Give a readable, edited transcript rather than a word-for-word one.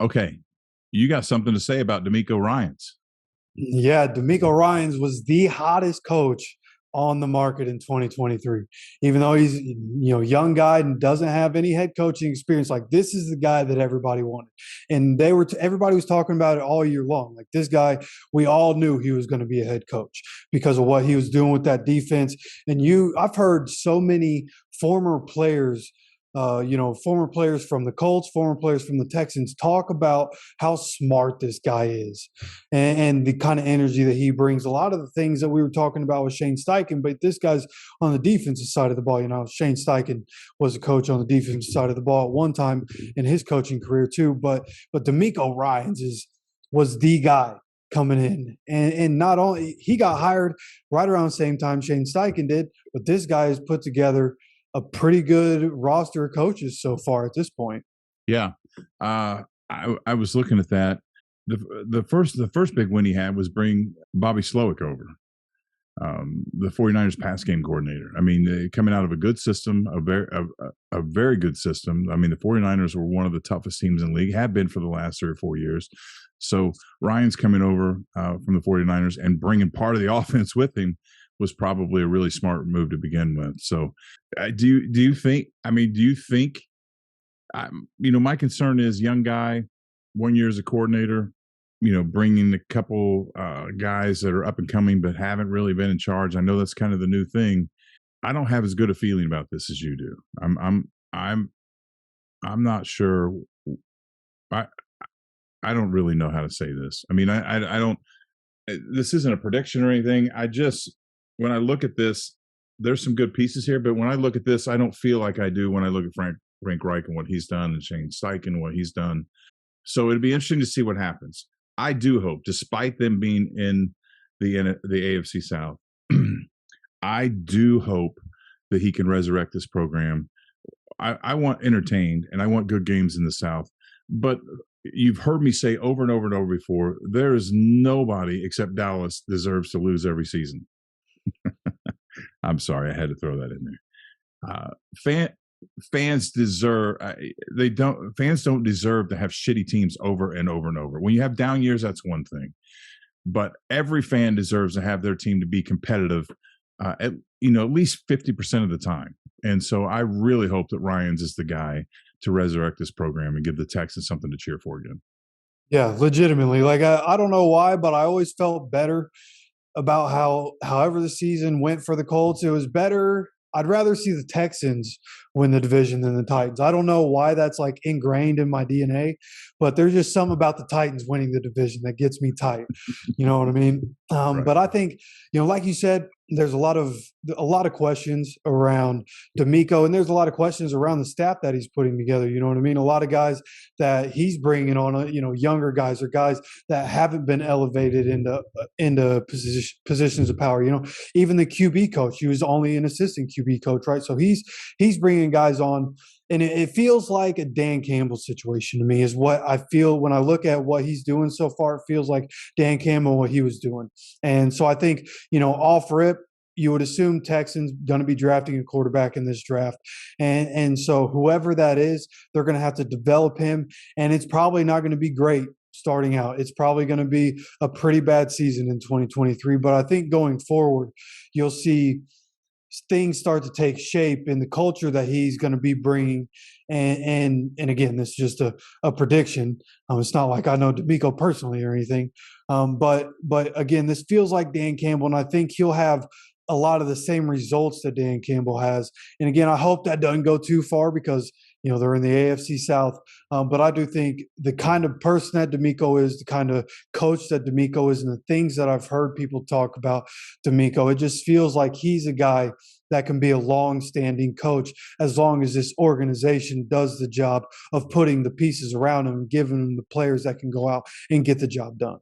Okay, you got something to say about Demeco Ryans? Yeah, Demeco Ryans was the hottest coach on the market in 2023. Even though he's young guy and doesn't have any head coaching experience, like this is the guy that everybody wanted, and everybody was talking about it all year long. Like this guy, we all knew he was going to be a head coach because of what he was doing with that defense. And I've heard so many former players former players from the Colts, former players from the Texans talk about how smart this guy is and the kind of energy that he brings. A lot of the things that we were talking about with Shane Steichen, but this guy's on the defensive side of the ball. Shane Steichen was a coach on the defensive side of the ball at one time in his coaching career too. But Demeco Ryans was the guy coming in. And not only he got hired right around the same time Shane Steichen did, but this guy has put together a pretty good roster of coaches so far at this point. Yeah, I was looking at that. The first big win he had was bring Bobby Slowick over, the 49ers pass game coordinator. I mean, coming out of a good system, a very good system. I mean, the 49ers were one of the toughest teams in the league, have been for the last 3 or 4 years. So Ryan's coming over from the 49ers and bringing part of the offense with him was probably a really smart move to begin with. So do you think, my concern is young guy, 1 year as a coordinator, bringing a couple guys that are up and coming but haven't really been in charge. I know that's kind of the new thing. I don't have as good a feeling about this as you do. I'm not sure. I don't really know how to say this. I mean, I don't. This isn't a prediction or anything. When I look at this, there's some good pieces here, but when I look at this, I don't feel like I do when I look at Frank Reich and what he's done, and Shane Steichen and what he's done. So it'd be interesting to see what happens. I do hope, despite them being in the AFC South, I do hope that he can resurrect this program. I want entertained, and I want good games in the South. But you've heard me say over and over and over before, there is nobody except Dallas deserves to lose every season. I'm sorry, I had to throw that in there. Fans don't deserve to have shitty teams over and over and over. When you have down years, that's one thing, but every fan deserves to have their team to be competitive at least 50% of the time. And so I really hope that Ryans is the guy to resurrect this program and give the Texans something to cheer for again. Yeah, legitimately. Like I don't know why, but I always felt better about however the season went for the Colts. It was better. I'd rather see the Texans win the division than the Titans. I don't know why that's like ingrained in my DNA, but there's just something about the Titans winning the division that gets me tight. You know what I mean? Right. But I think, like you said, there's a lot of questions around Demeco, and there's a lot of questions around the staff that he's putting together. You know what I mean? A lot of guys that he's bringing on, younger guys or guys that haven't been elevated into positions of power. Even the QB coach, he was only an assistant QB coach, right? So he's bringing guys on. And it feels like a Dan Campbell situation to me is what I feel when I look at what he's doing so far. It feels like Dan Campbell, what he was doing. And so I think, off rip, you would assume Texans going to be drafting a quarterback in this draft. And so whoever that is, they're going to have to develop him. And it's probably not going to be great starting out. It's probably going to be a pretty bad season in 2023. But I think going forward, you'll see things start to take shape in the culture that he's going to be bringing. And again, this is just a prediction. It's not like I know Demeco personally or anything. But again, this feels like Dan Campbell, and I think he'll have a lot of the same results that Dan Campbell has. And again, I hope that doesn't go too far because they're in the AFC South. But I do think the kind of person that Demeco is, the kind of coach that Demeco is, and the things that I've heard people talk about Demeco, it just feels like he's a guy that can be a long-standing coach as long as this organization does the job of putting the pieces around him and giving him the players that can go out and get the job done.